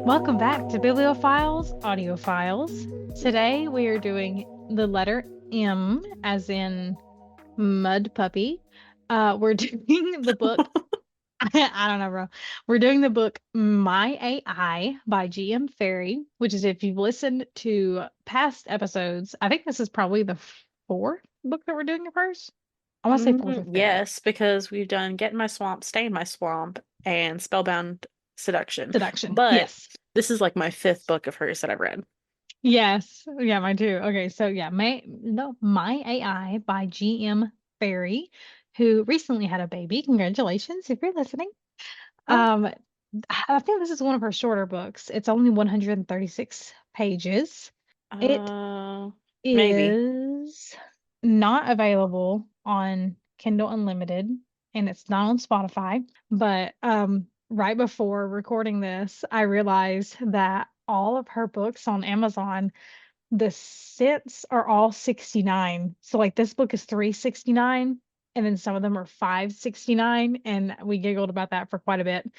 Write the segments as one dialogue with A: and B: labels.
A: Welcome back to Bibliophiles Audiophiles. Today we are doing the letter M, as in mud puppy. We're doing the book. I don't know, bro. We're doing the book My AI by G.M. Ferry, which is, if you've listened to past episodes, I think this is probably the fourth book that we're doing of hers. I want to say fourth or fifth.
B: Yes, because we've done Get in My Swamp, Stay in My Swamp, and Spellbound Seduction.
A: Seduction.
B: But
A: Yes.
B: this is like my fifth book of hers that I've read.
A: Yes. Yeah, mine too. Okay, so yeah, My AI by G.M. Ferry, who recently had a baby. Congratulations if you're listening.
B: Oh,
A: Um, I think this is one of her shorter books. It's only 136 pages. It
B: uh, maybe.
A: is not available on Kindle Unlimited and it's not on Spotify. But right before recording this, I realized that all of her books on Amazon, the cents are all 69. So like this book is 369 and then some of them are 569 and we giggled about that for quite a bit.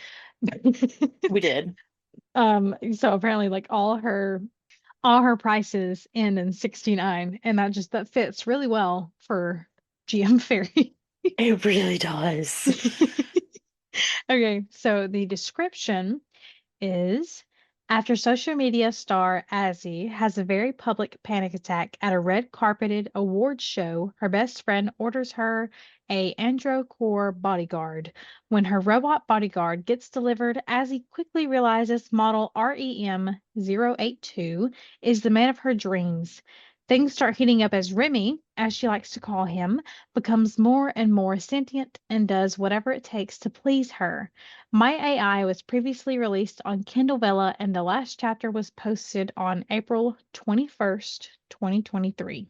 B: We did.
A: So apparently like all her prices end in 69 and that fits really well for GM Ferry.
B: It really does.
A: Okay, so the description is after social media star Azzy has a very public panic attack at a red carpeted awards show, her best friend orders her a Androcore bodyguard. When her robot bodyguard gets delivered, Azzy quickly realizes model REM 082 is the man of her dreams. Things start heating up as Remy, as she likes to call him, becomes more and more sentient and does whatever it takes to please her. My AI was previously released on Kindle Vella, and the last chapter was posted on April 21st, 2023.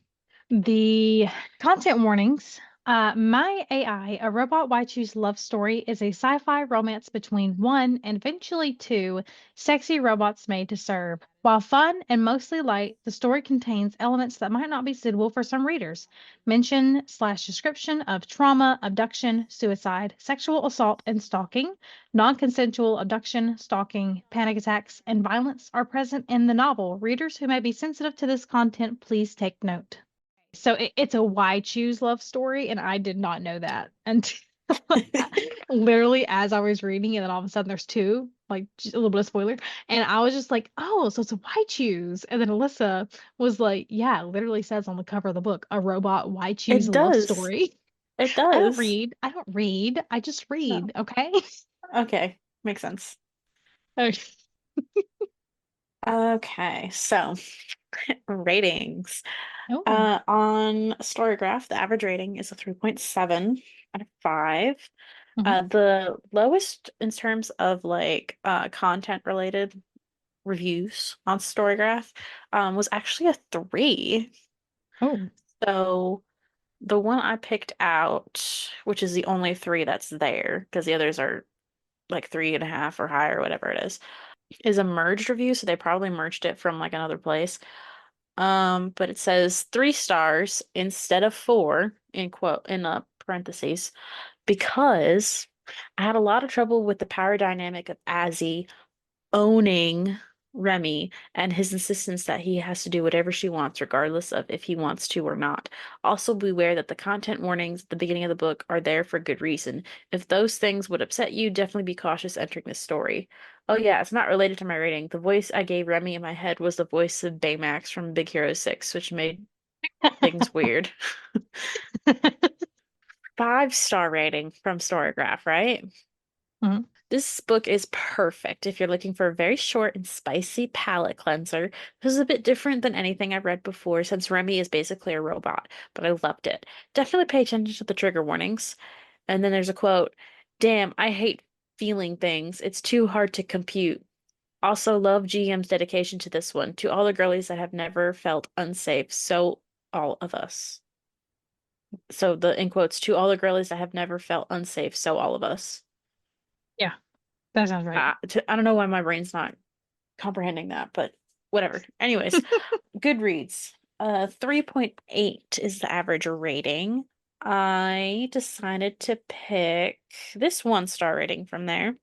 A: The content warnings. My AI, a robot Waichu's love story, is a sci fi romance between one and eventually two sexy robots made to serve. While fun and mostly light, the story contains elements that might not be suitable for some readers. Mention/description of trauma, abduction, suicide, sexual assault, and stalking. Non consensual abduction, stalking, panic attacks, and violence are present in the novel. Readers who may be sensitive to this content, please take note. So it's a why choose love story, and I did not know that until literally as I was reading, and then all of a sudden there's two, like just a little bit of spoiler, and I was just like, oh, so it's a why choose, and then Alyssa was like, yeah, it literally says on the cover of the book, a robot why choose
B: It
A: love
B: does.
A: story.
B: It
A: I don't
B: does.
A: read. I don't read. I just
B: Oh,
A: read. Okay.
B: okay. Makes sense.
A: Okay.
B: Okay, so ratings.
A: Oh.
B: On Storygraph, the average rating is a 3.7 out of 5.
A: Mhm.
B: The lowest in terms of like content related reviews on Storygraph was actually a 3.
A: Oh.
B: So the one I picked out, which is the only 3 that's there, because the others are like 3.5 or higher, whatever it is a merged review, so they probably merged it from like another place. But it says 3 stars instead of 4 in quote in parentheses because I had a lot of trouble with the power dynamic of Azzy owning Remy and his insistence that he has to do whatever she wants, regardless of if he wants to or not. Also, beware that the content warnings at the beginning of the book are there for good reason. If those things would upset you, definitely be cautious entering this story. Oh, yeah, it's not related to my rating. The voice I gave Remy in my head was the voice of Baymax from Big Hero 6, which made things weird. 5-star rating from Storygraph, right?
A: Mhm.
B: This book is perfect if you're looking for a very short and spicy palate cleanser. This is a bit different than anything I've read before since Remy is basically a robot, but I loved it. Definitely pay attention to the trigger warnings. And then there's a quote, "Damn, I hate feeling things. It's too hard to compute." Also love GM's dedication to this one. To all the girlies that have never felt unsafe, so all of us. So the in quotes, to all the girlies that have never felt unsafe, so all of us.
A: Yeah, that sounds right.
B: I don't know why my brain's not comprehending that, but whatever. Anyways, Goodreads. 3.8 is the average rating. I decided to pick this 1-star rating from there.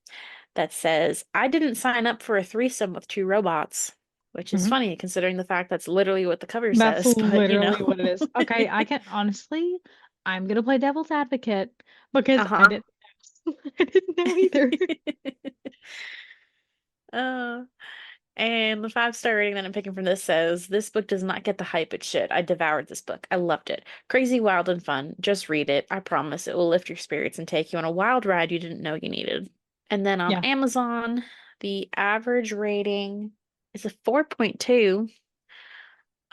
B: that says, I didn't sign up for a threesome with two robots, which is
A: Hmm.
B: funny considering the fact that's literally what the cover
A: That's
B: says, but you know.
A: literally what it is. Okay, I can honestly, I'm gonna play devil's advocate because I
B: Uh-huh.
A: didn't I didn't know either.
B: Uh, and the 5-star rating that I'm picking from this says, this book does not get the hype it should. I devoured this book. I loved it. Crazy, wild, and fun. Just read it. I promise it will lift your spirits and take you on a wild ride you didn't know you needed. And then on
A: Yeah.
B: Amazon, the average rating is a 4.2.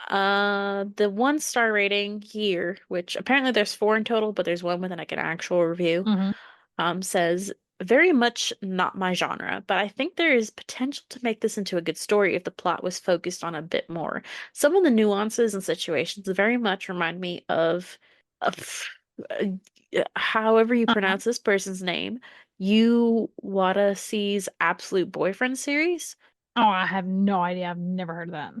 B: The 1-star rating here, which apparently there's 4 in total, but there's one with like an actual review,
A: Hmm.
B: says very much not my genre, but I think there is potential to make this into a good story if the plot was focused on a bit more. Some of the nuances and situations very much remind me of however you
A: Uh-huh.
B: pronounce this person's name, Yu Wada Absolute Boyfriend series.
A: Oh, I have no idea. I've never heard of that.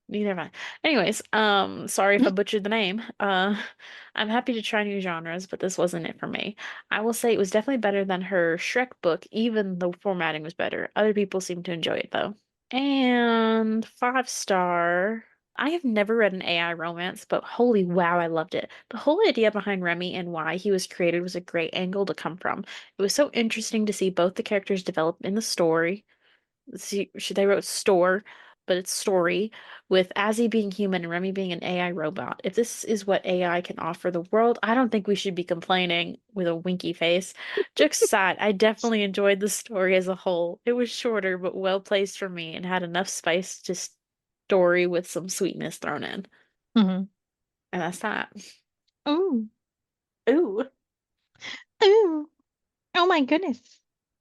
B: Neither have I. Anyways, sorry if I butchered the name. I'm happy to try new genres, but this wasn't it for me. I will say it was definitely better than her Shrek book, even the formatting was better. Other people seem to enjoy it though. And 5-star. I have never read an AI romance, but holy wow, I loved it. The whole idea behind Remy and why he was created was a great angle to come from. It was so interesting to see both the characters develop in the story. See, they wrote store, but it's story, with Azzy being human and Remy being an AI robot. If this is what AI can offer the world, I don't think we should be complaining with a winky face. Jokes aside, I definitely enjoyed the story as a whole. It was shorter, but well placed for me and had enough spice to story with some sweetness thrown in.
A: Hmm.
B: And that's that.
A: Ooh.
B: Ooh,
A: Ooh. Oh my goodness.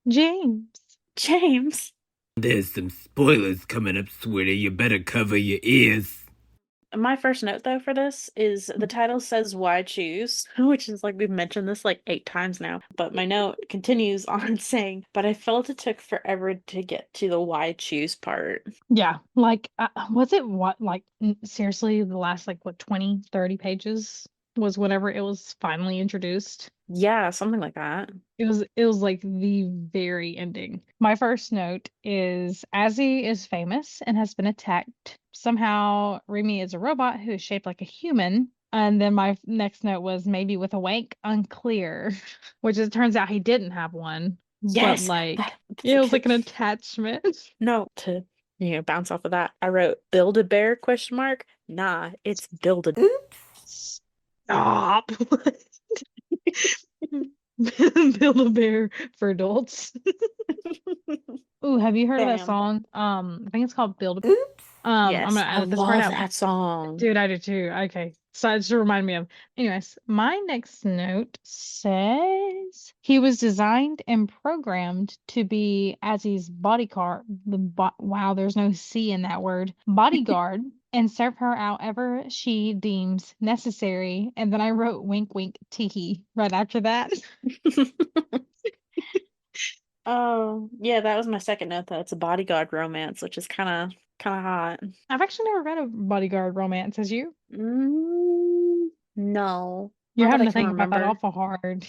A: James.
B: James.
C: There's some spoilers coming up, sweetie. You better cover your ears.
B: My first note though for this is the title says why choose, which is like we've mentioned this like 8 times now. But my note continues on saying, but I felt it took forever to get to the why choose part.
A: Yeah, like was it what like seriously the last like what 20, 30 pages was whenever it was finally introduced.
B: Yeah, something like that.
A: It was like the very ending. My first note is Azzy is famous and has been attacked. Somehow Remy is a robot who is shaped like a human. And then my next note was maybe with a wank, unclear, which it turns out he didn't have one, but
B: Yes, that
A: like it was like an attachment.
B: no to bounce off of that. I wrote build a bear question mark. Nah, it's build a
C: Oops.
A: Stop. Build a bear for adults. Ooh, have you heard of that
B: bam.
A: song? I think it's called Build.
C: Oops.
A: I'm
B: Yes,
A: gonna
B: I
A: edit this part
B: love
A: out.
B: that song.
A: Dude, I do too. Okay. So it just remind me of. Anyways, my next note says he was designed and programmed to be Azzy's bodyguard. Wow, there's no C in that word. Bodyguard and serve her however she deems necessary. And then I wrote wink wink teehee right after that.
B: Oh, yeah, that was my second note though. It's a bodyguard romance, which is kind of hot.
A: I've actually never read a bodyguard romance, as you.
B: No,
A: You're
B: not that
A: having
B: I
A: to
B: can
A: think about that
B: remember.
A: awful hard.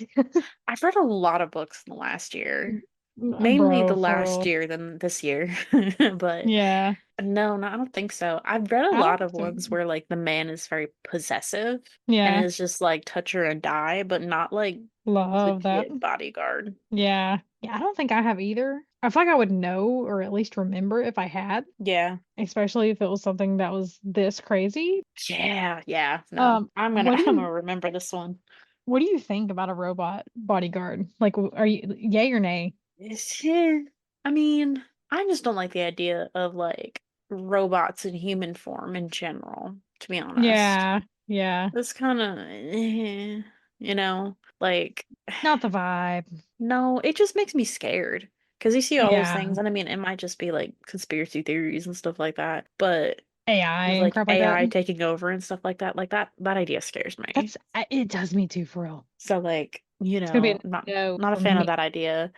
B: I've read a lot of books in the last year, mainly
A: Bro,
B: the
A: for
B: last
A: real.
B: year than this year. But
A: Yeah.
B: no, I don't think so. I've read a
A: I
B: lot
A: don't
B: of
A: think.
B: ones where like the man is very possessive and
A: Yeah.
B: is just like touch her and die, but not like
A: Love that.
B: legit bodyguard.
A: Yeah. Yeah, I don't think I have either. I feel like I would know or at least remember if I had,
B: Yeah.
A: especially if it was something that was this crazy.
B: Yeah. No.
A: What do
B: I'm gonna
A: you
B: remember this one.
A: what do you think about a robot bodyguard? Like, are you yay or nay?
B: I mean, I just don't like the idea of like robots in human form in general, to be honest.
A: Yeah. Yeah.
B: It's kind of, like,
A: Not the vibe.
B: no, it just makes me scared. Because you see all those
A: Yeah.
B: things, and I mean, it might just be like conspiracy theories and stuff like that, but
A: AI
B: with
A: and
B: like
A: crap like that.
B: AI taking over and stuff like that idea scares me.
A: It does me too, for real.
B: So like,
A: It's gonna be a no
B: not a
A: for
B: fan of
A: me.
B: that idea.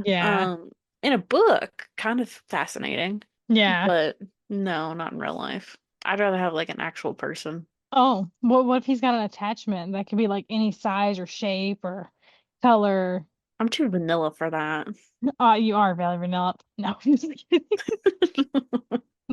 A: Yeah.
B: Um, in a book, kind of fascinating,
A: Yeah.
B: but no, not in real life. I'd rather have like an actual person.
A: Oh, what if he's got an attachment that could be like any size or shape or color?
B: I'm too vanilla for that.
A: You are very vanilla. No, I'm just kidding.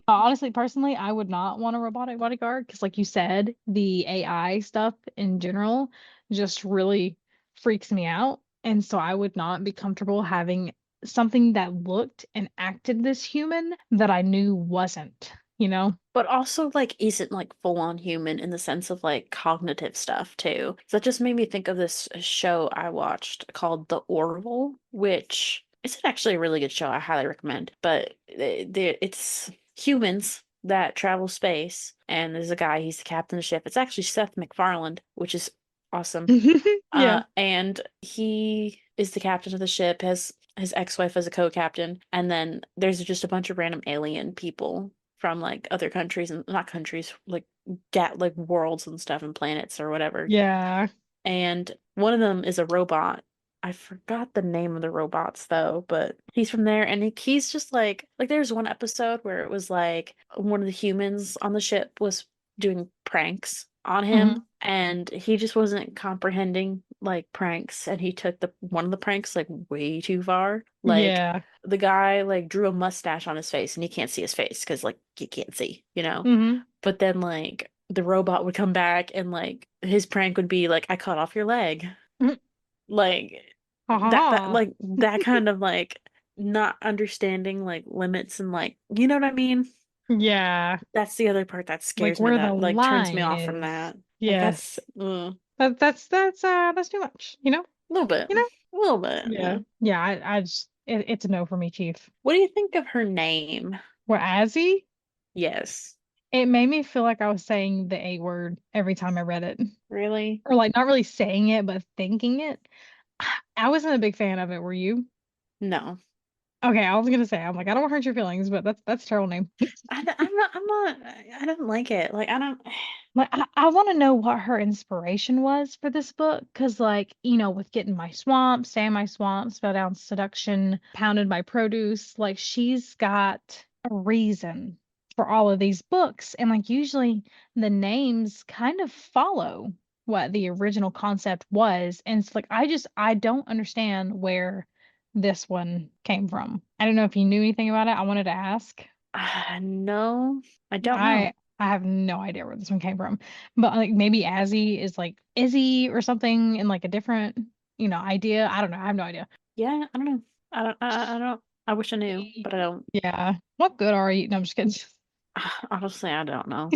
A: Honestly, personally, I would not want a robotic bodyguard because, like you said, the AI stuff in general just really freaks me out. And so I would not be comfortable having something that looked and acted this human that I knew wasn't, you know?
B: But also, like, isn't like full on human in the sense of like cognitive stuff too. So that just made me think of this show I watched called The Orville, which it's actually a really good show. I highly recommend. But it's humans that travel space, and there's a guy, he's the captain of the ship. It's actually Seth MacFarlane, which is awesome.
A: Yeah.
B: And he is the captain of the ship, has his ex-wife as a co-captain, and then there's just a bunch of random alien people from like other countries and not countries, like like worlds and stuff and planets or whatever.
A: Yeah.
B: And one of them is a robot. I forgot the name of the robots though, but he's from there and he's just like there's one episode where it was like one of the humans on the ship was doing pranks on
A: Hmm.
B: him and he just wasn't comprehending like pranks and he took the one of the pranks like way too far. Like
A: Yeah.
B: the guy like drew a mustache on his face and you can't see his face because like you can't see, you know?
A: Hmm.
B: But then like the robot would come back and like his prank would be like I cut off your leg. Like
A: Ha ha
B: that
A: ha.
B: like that kind of like not understanding like limits and like you know what I mean?
A: Yeah.
B: That's the other part that
A: Like
B: scares me
A: where the
B: that like turns me
A: line
B: off from
A: is.
B: that. Like
A: Yes. That's too much, you know?
B: a little bit.
A: You know?
B: A little bit,
A: Yeah.
B: yeah.
A: Yeah, I just it's a no for me, Chief.
B: What do you think of her name?
A: Where Azzy,
B: Yes.
A: it made me feel like I was saying the A word every time I read it.
B: Really?
A: Or like not really saying it, but thinking it. I wasn't a big fan of it, were you?
B: No.
A: Okay, I was gonna say, I'm like, I don't want to hurt your feelings, but that's a terrible name.
B: I'm not I don't like it. Like I don't
A: Like, I want to know what her inspiration was for this book, because, like, with getting my swamp, stay in my swamp, spell down seduction, pounded by produce, like, she's got a reason for all of these books. And, like, usually the names kind of follow what the original concept was. And it's like, I don't understand where this one came from. I don't know if you knew anything about it. I wanted to ask.
B: no, I don't know.
A: I have no idea where this one came from. But like maybe Azzy is like Izzy or something in like a different, idea. I don't know. I have no idea.
B: Yeah, I don't know. I don't I wish I knew, but I don't.
A: Yeah. What good are you? No, I'm just kidding.
B: Honestly, I don't know.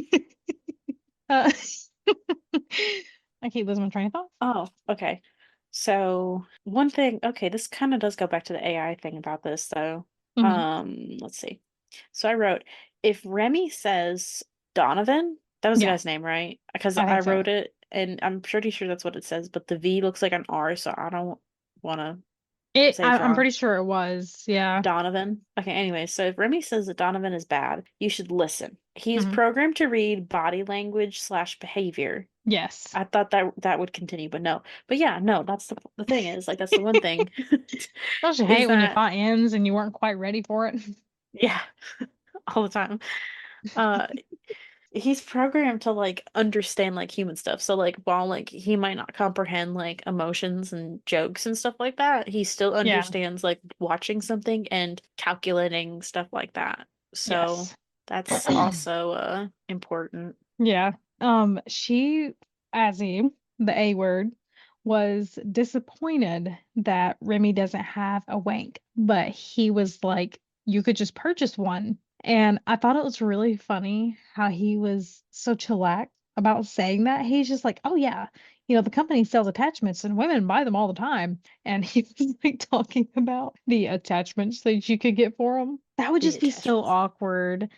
A: Uh, I keep losing my train of thought.
B: Oh, okay. So one thing, okay, this kind of does go back to the AI thing about this though.
A: Hmm.
B: Let's see. So I wrote, if Remy says Donovan, that was the
A: Yeah,
B: guy's name, right? Because
A: I
B: I
A: think so.
B: wrote it and I'm pretty sure that's what it says, but the V looks like an R, so I don't want to say it's
A: I'm
B: wrong.
A: pretty sure it was. Yeah.
B: Donovan. Okay, anyway, so if Remy says that Donovan is bad, you should listen. He's
A: Hmm.
B: programmed to read body language slash behavior.
A: Yes.
B: I thought that would continue, but no. But yeah, no, that's the thing is like that's the one thing
A: Don't you
B: is
A: hate when your
B: that
A: thought ends and you weren't quite ready for it?
B: yeah, all the time. Uh he's programmed to like understand like human stuff. So like while like he might not comprehend like emotions and jokes and stuff like that, he still
A: Yeah.
B: understands like watching something and calculating stuff like that. So
A: Yes.
B: that's also important.
A: Yeah. She, Azzy, the A word, was disappointed that Remy doesn't have a wank, but he was like, you could just purchase one. And I thought it was really funny how he was so chillax about saying that. He's just like, oh yeah, the company sells attachments and women buy them all the time. And he was like talking about the attachments that you could get for them. That would
B: The
A: just be so
B: attachments.
A: awkward.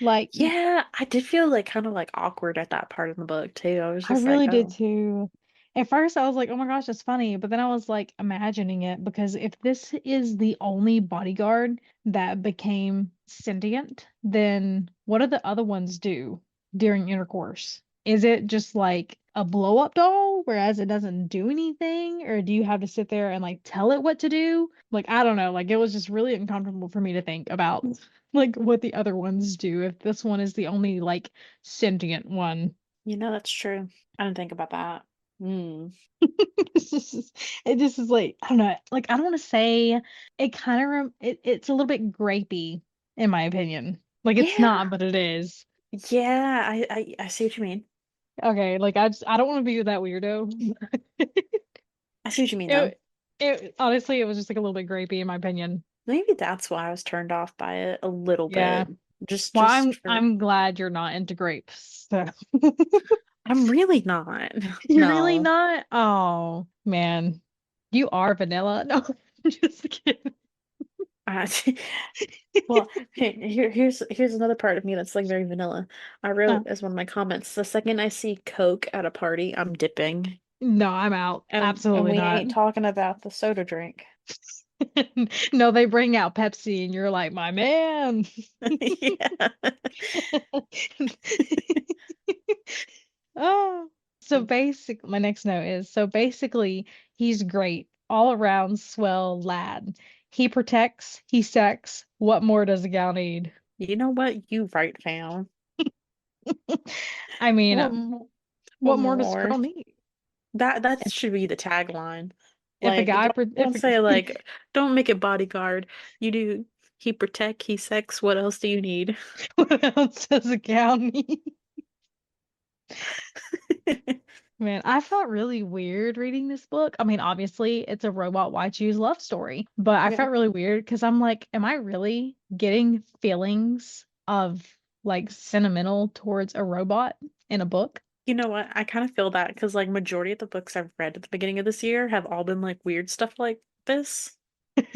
A: Like,
B: Yeah, I did feel like kind of like awkward at that part of the book too. I was
A: I
B: just like,
A: really did
B: oh,
A: too. At first, I was like, oh my gosh, that's funny. But then I was like imagining it because if this is the only bodyguard that became sentient, then what do the other ones do during intercourse? Is it just like a blow up doll, whereas it doesn't do anything? Or do you have to sit there and like tell it what to do? Like, I don't know. Like, it was just really uncomfortable for me to think about like what the other ones do if this one is the only like sentient one.
B: you know, that's true. I didn't think about that. Hmm.
A: It just is like, I don't know, like I don't want to say it kind of it's a little bit grapey in my opinion. Like it's
B: Yeah.
A: not, but it is.
B: Yeah, I see what you mean.
A: Okay, like I don't want to be that weirdo.
B: I see what you mean though.
A: It honestly it was just like a little bit grapey in my opinion.
B: Maybe that's why I was turned off by it a little
A: Yeah.
B: bit. Just
A: Well,
B: just for
A: I'm glad you're not into grapes. So
B: I'm really not.
A: you're really
B: No.
A: not? Oh, man. You are vanilla. No, I'm just kidding.
B: Uh, well, here's another part of me that's like very vanilla. I wrote
A: Oh,
B: as one of my comments, the second I see Coke at a party, I'm dipping.
A: no, I'm out.
B: And
A: Absolutely
B: we
A: not.
B: ain't talking about the soda drink.
A: No, they bring out Pepsi and you're like, my man.
B: Yeah.
A: Oh, so basic, my next note is so basically, he's great, all around swell lad. He protects, he sex. What more does a gal need?
B: You know what? You right, fam.
A: I mean,
B: What mo- what
A: what more does a
B: more?
A: girl need?
B: That
A: If,
B: should be the tagline.
A: if a
B: Like,
A: guy,
B: don't say like, don't make it bodyguard. You do. He protect, he sex. What else do you need?
A: what else does a gal need? Man, I felt really weird reading this book. I mean, obviously, it's a robot why choose love story, but I
B: Yeah.
A: felt really weird because I'm like, am I really getting feelings of like sentimental towards a robot in a book?
B: You know what? I kind of feel that because like majority of the books I've read at the beginning of this year have all been like weird stuff like this.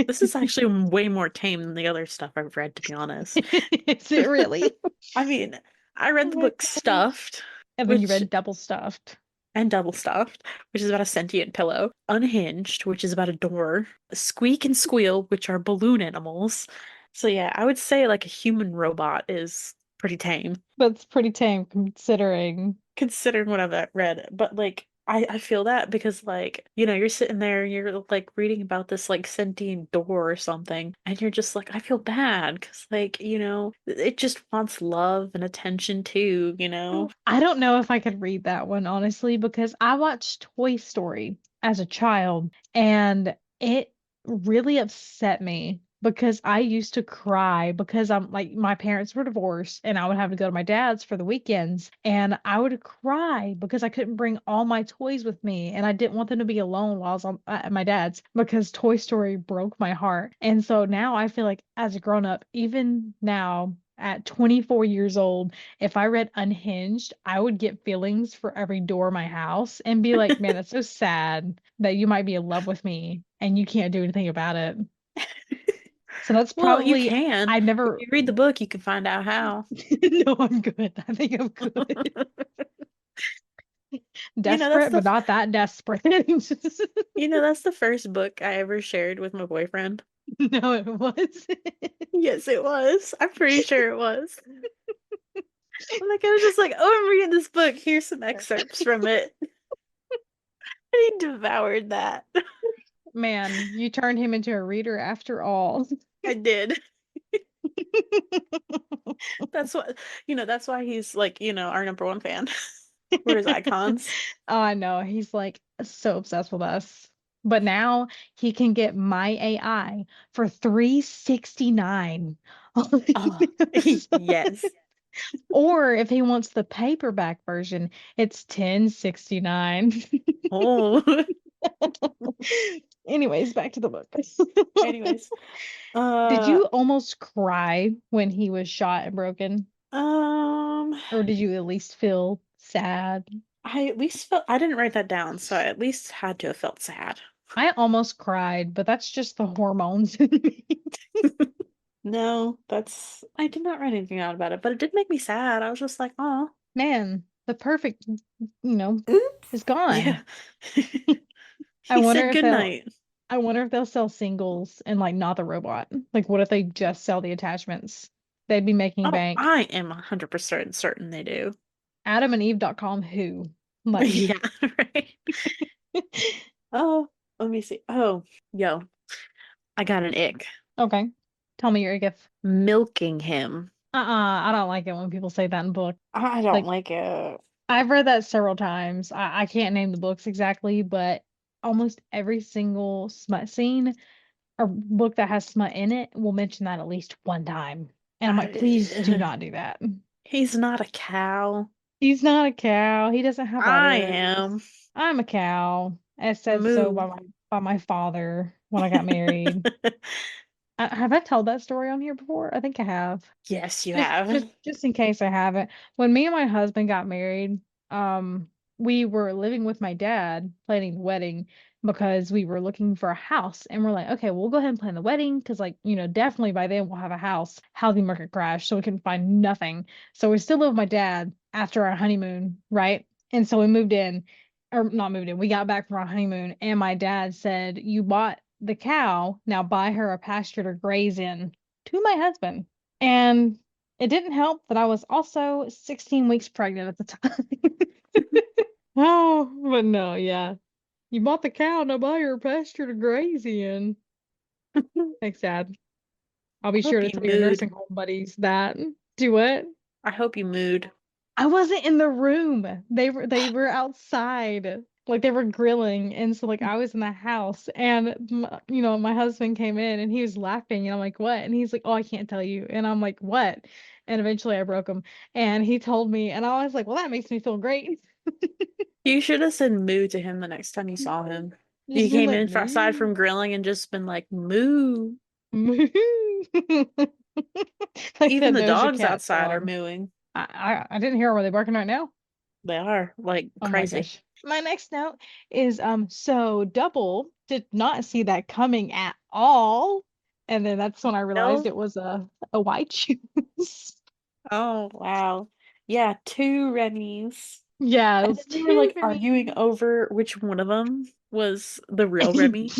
B: This is actually way more tame than the other stuff I've read, to be honest.
A: Is it really?
B: I mean, I read
A: Oh
B: the
A: my
B: book
A: God.
B: Stuffed,
A: And then you
B: which
A: read Double Stuffed.
B: and Double Stuffed, which is about a sentient pillow, Unhinged, which is about a door, Squeak and Squeal, which are balloon animals. So yeah, I would say like a human robot is pretty tame,
A: That's pretty tame considering.
B: considering what I've read. But like I feel that because like, you're sitting there and you're like reading about this like sentient door or something, and you're just like, I feel bad because like, it just wants love and attention too.
A: I don't know if I could read that one, honestly, because I watched Toy Story as a child and it really upset me because I used to cry because I'm like, my parents were divorced and I would have to go to my dad's for the weekends and I would cry because I couldn't bring all my toys with me and I didn't want them to be alone while I was at my dad's because Toy Story broke my heart. And so now I feel like as a grown up, even now at 24 years old, if I read Unhinged, I would get feelings for every door in my house and be like, man, that's so sad that you might be in love with me and you can't do anything about it. So that's
B: Well, you
A: probably,
B: can.
A: I
B: If
A: never,
B: you read the book, you can find out how.
A: no, I'm good. I think I'm good.
B: That's
A: Desperate, but not that desperate.
B: that's the first book I ever shared with my boyfriend.
A: No, it was.
B: Yes, it was. I'm pretty sure it was. Like I was just like, "Oh, I'm reading this book. Here's some excerpts from it." And he devoured that.
A: Man, you turned him into a reader after all.
B: I did. That's why he's like, our number one fan. We're his icons.
A: Oh, I know. He's like so obsessed with us. But now he can get my AI for 369 on
B: Oh,
A: Amazon.
B: yes.
A: Or if he wants the paperback version, it's 1069.
B: Oh.
A: Anyways, back to the book.
B: Anyways,
A: Did
B: uh,
A: you almost cry when he was shot and broken?
B: um,
A: Or did you at least feel sad?
B: I at least felt I didn't write that down, so I at least had to have felt sad.
A: I almost cried, but that's just the hormones in me.
B: No, I did not write anything out about it, but it did make me sad. I was just like, oh,
A: Man, the perfect,
B: oops.
A: is
B: Yeah.
A: gone. I
B: He
A: wonder
B: said
A: if
B: good
A: they'll
B: night.
A: I wonder if they'll sell singles and like not the robot. Like what if they just sell the attachments? They'd be making
B: Oh,
A: bank.
B: I am 100% certain they do.
A: AdamandEve.com who? Like
B: Yeah, right. Oh, let me see. Oh, yo, I got an ick.
A: okay. Tell me your gift.
B: Milking him.
A: I don't like it when people say that in book.
B: I don't
A: Like
B: like it.
A: I've read that several times. I can't name the books exactly, but almost every single smut scene or book that has smut in it will mention that at least one time. And I'm like, please do
B: I,
A: not do that.
B: he's not a cow.
A: He's not a cow. He doesn't have
B: I
A: udders.
B: am.
A: I'm a cow, as said so
B: Moo.
A: by my father when I got married. Have I told that story on here before? I think I have.
B: Yes, you
A: Just
B: have.
A: just just in case I haven't. When me and my husband got married, um, we were living with my dad planning the wedding because we were looking for a house and we're like, okay, we'll go ahead and plan the wedding because like, definitely by then we'll have a house. Housing market crashed, so we can find nothing. So we still live with my dad after our honeymoon, right? And so we moved in, or not moved in, we got back from our honeymoon and my dad said, you bought the cow, now buy her a pasture to graze in to my husband. And it didn't help that I was also 16 weeks pregnant at the time. Oh, but no, yeah. You bought the cow, now buy her a pasture to graze in. Thanks, Dad. I'll be
B: I
A: sure
B: hope
A: to
B: you
A: tell your
B: mooed.
A: nursing home buddies that. Do what?
B: I hope you mooed.
A: I wasn't in the room. They were outside. Like they were grilling. And so like I was in the house and my husband came in and he was laughing and I'm like, "What?" And he's like, "Oh, I can't tell you." And I'm like, "What?" And eventually I broke him and he told me and I was like, "Well, that makes me feel great."
B: You should have said moo to him the next time you saw him.
A: Just
B: You
A: been
B: came
A: like,
B: in aside
A: "Moo."
B: from grilling and just been like moo.
A: Moo. Like
B: Even
A: that
B: the
A: Doja
B: dogs
A: Cat
B: outside are
A: song.
B: mooing.
A: I didn't hear them. Are they barking right now?
B: They are like
A: Oh my
B: crazy.
A: gosh. My next note is so Double did not see that coming at all. And then that's when I realized
B: No?
A: it was a white shoes.
B: Oh, wow. Yeah, two Remy's.
A: Yeah, it
B: And then
A: was
B: they were
A: two
B: like
A: for
B: arguing
A: me.
B: over which one of them was the real Remy.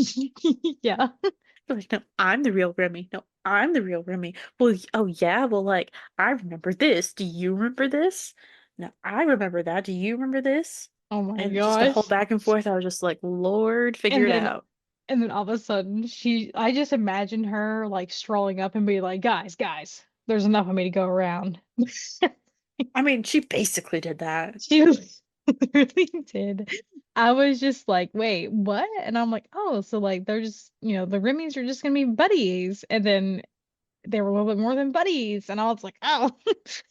A: Yeah.
B: They're like, no, I'm the real Remy. No, I'm the real Remy. Well, oh yeah, well, like, I remember this. Do you remember this? No, I remember that. Do you remember this?
A: Oh my
B: And just a whole
A: gosh.
B: back and forth. I was just like, Lord, figure
A: And
B: it
A: then
B: out.
A: and then all of a sudden I just imagine her like strolling up and be like, guys, there's enough of me to go around.
B: I mean, she basically did that.
A: She really did. I was just like, wait, what? And I'm like, oh, so like they're just, the Remy's are just gonna be buddies. And then they were a little bit more than buddies. And I was like, oh.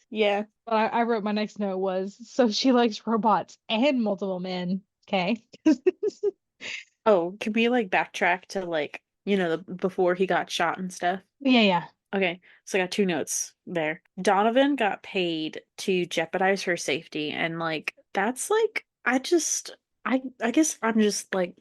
B: Yeah.
A: But I wrote my next note was, so she likes robots and multiple men. Okay.
B: Oh, can we like backtrack to like, before he got shot and stuff?
A: Yeah, yeah.
B: Okay, so I got two notes there. Donovan got paid to jeopardize her safety, and like that's like I guess I'm just like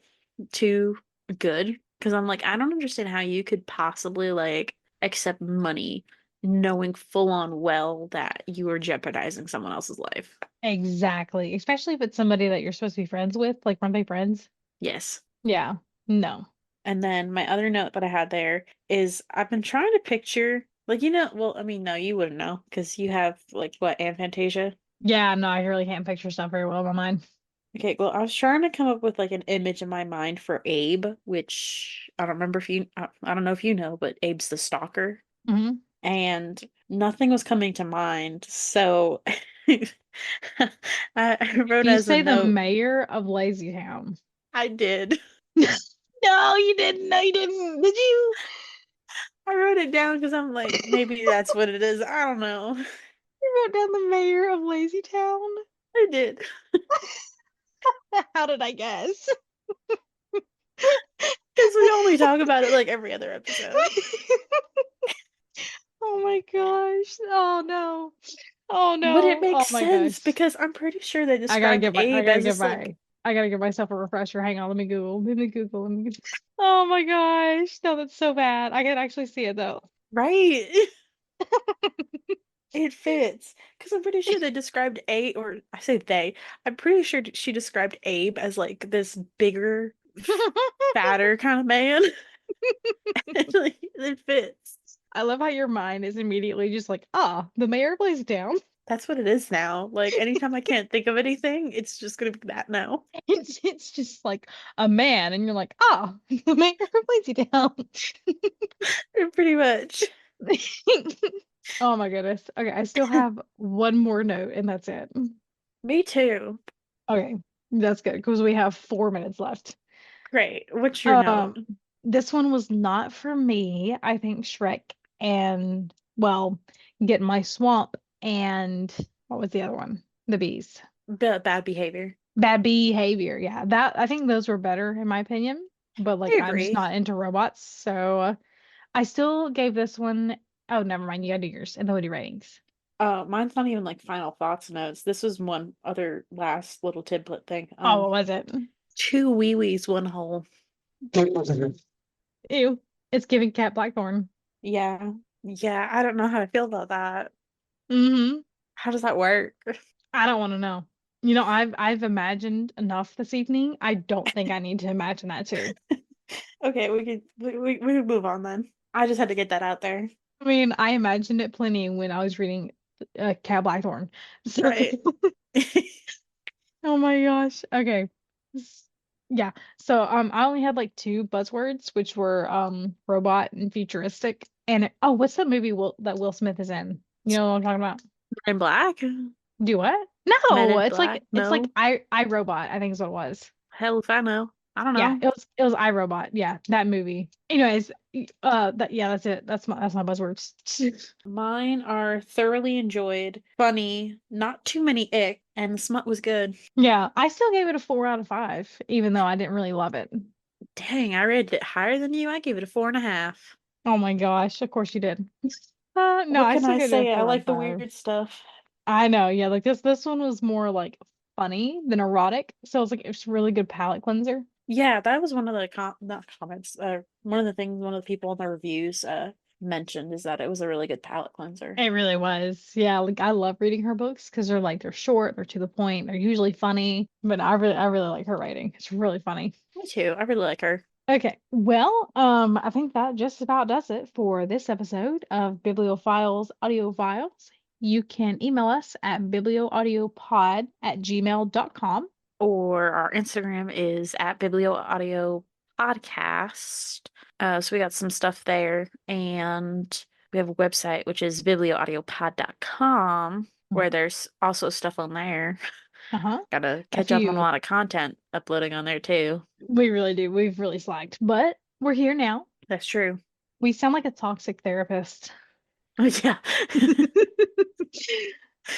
B: too good because I'm like I don't understand how you could possibly like accept money knowing full on well that you are jeopardizing someone else's life.
A: Exactly. Especially if it's somebody that you're supposed to be friends with. Like, weren't they friends?
B: Yes.
A: Yeah. No.
B: And then my other note that I had there is I've been trying to picture, like, well, I mean, no, you wouldn't know because you have, like, what, Fantasia?
A: Yeah, no, I really can't picture stuff very well in my mind.
B: Okay, well, I was trying to come up with, like, an image in my mind for Abe, which I don't remember if I don't know if you know, but Abe's the stalker.
A: Hmm.
B: And nothing was coming to mind. So I wrote
A: You
B: as a
A: say the
B: note,
A: mayor of Lazy Town.
B: I did.
A: No, you didn't. No, you didn't. Did you?
B: I wrote it down because I'm like, maybe that's what it is. I don't know.
A: You wrote down the mayor of Lazy Town?
B: I did.
A: How did I guess?
B: Because we only talk about it like every other episode.
A: Oh my gosh. Oh no. Oh
B: But it
A: no. Oh
B: makes
A: my
B: sense
A: gosh.
B: because I'm pretty sure they described Abe as this like,
A: I gotta give myself a refresher. Hang on, let me Google. Let me Google. Let me Google. Oh my gosh. No, that's so bad. I can actually see it though.
B: right? It fits. Because I'm pretty sure they described Abe, or I say they, I'm pretty sure she described Abe as like this bigger, fatter kind of man. And, like, it fits.
A: I love how your mind is immediately just like, the mayor plays down.
B: That's what it is now. Like, anytime I can't think of anything, it's just gonna be that now.
A: It's just like a man, and you're like, the mayor plays you down.
B: Pretty much.
A: Oh my goodness. Okay, I still have one more note, and that's it.
B: Me too.
A: Okay, that's good because we have 4 minutes left.
B: Great. What's your note?
A: This one was not for me. I think Shrek and, well, Get My Swamp and what was the other one? The Bees.
B: Bad behavior.
A: Bad Behavior. Yeah, that I think those were better in my opinion. But
B: I
A: like I'm just
B: agree.
A: not into robots, so I still gave this one. Oh, never mind. You gotta do yours and the Woody ratings.
B: Mine's not even like final thoughts notes. This was one other last little tidbit thing.
A: Oh, what was it?
B: Two wee wees, one hole.
A: Ew. It's giving Cat Blackthorn.
B: Yeah. Yeah, I don't know how to feel about that.
A: Mm-hmm.
B: How does that work?
A: I don't want to know. You know, I've imagined enough this evening. I don't think I need to imagine that too.
B: Okay, we can move on then. I just had to get that out there.
A: I mean, I imagined it plenty when I was reading Cat Blackthorn. So,
B: Right.
A: oh my gosh. Okay. Yeah. So, I only had like two buzzwords, which were robot and futuristic. And oh, what's the movie that Will Smith is in? You know what I'm talking about?
B: Men in Black?
A: Do what?
B: Men
A: No,
B: in Black?
A: it's like
B: No.
A: I Robot, I think is what it was.
B: Hell if I know. I don't
A: Yeah,
B: know.
A: it was iRobot. Yeah, that movie. Anyways, that's it. That's my buzzwords.
B: Mine are thoroughly enjoyed, funny, not too many ick, and the smut was good.
A: Yeah, I still gave it a 4 out of 5, even though I didn't really love it.
B: Dang, I rated it higher than you. I gave it a 4.5.
A: Oh my gosh, of course you did. No,
B: What
A: I
B: can
A: still
B: I
A: gave it a
B: say? I
A: four out of
B: like the
A: five.
B: weird stuff.
A: I know, yeah, like this one was more like funny than erotic, so it's like it's a really good palate cleanser.
B: Yeah, that was one of the not comments. One of the things one of the people in the reviews mentioned is that it was a really good palate cleanser.
A: It really was. Yeah, like I love reading her books because they're short, they're to the point, they're usually funny, but I really like her writing. It's really funny.
B: Me too. I really like her.
A: Okay, well, I think that just about does it for this episode of Bibliophiles Audio Files. You can email us at biblioaudiopod@gmail.com.
B: Or our Instagram is at Biblio Audio Podcast. So we got some stuff there, and we have a website which is biblioaudiopod.com where there's also stuff on there.
A: Uh-huh.
B: Gotta
A: A
B: catch up on a
A: few.
B: lot of content uploading on there too.
A: We really do. We've really slacked, but we're here now.
B: That's true.
A: We sound like a toxic therapist.
B: Yeah.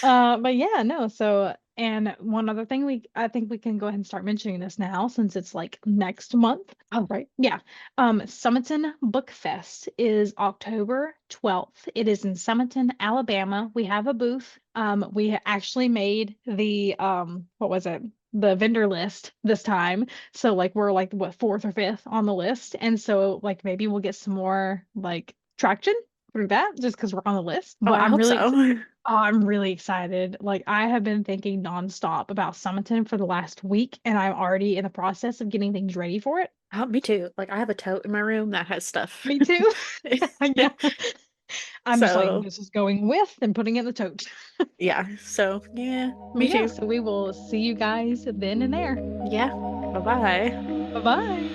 A: But yeah, no, so and one other thing I think we can go ahead and start mentioning this now since it's like next month. Oh, right. Yeah. Summiton Book Fest is October 12th. It is in Summiton, Alabama. We have a booth. We actually made the what was it? The vendor list this time. So like we're like what fourth or fifth on the list. And so like maybe we'll get some more like traction through that just because we're on the list.
B: Oh,
A: But
B: I hope so.
A: I'm really excited. Like I have been thinking nonstop about Summiton for the last week, and I'm already in the process of getting things ready for it.
B: Oh, me too. Like I have a tote in my room that has stuff.
A: Me too. Yeah. I'm just like
B: So,
A: this is going with and putting it in the tote.
B: yeah. So, yeah, me
A: But yeah,
B: too.
A: so we will see you guys then and there.
B: Yeah. Bye-bye.
A: Bye bye.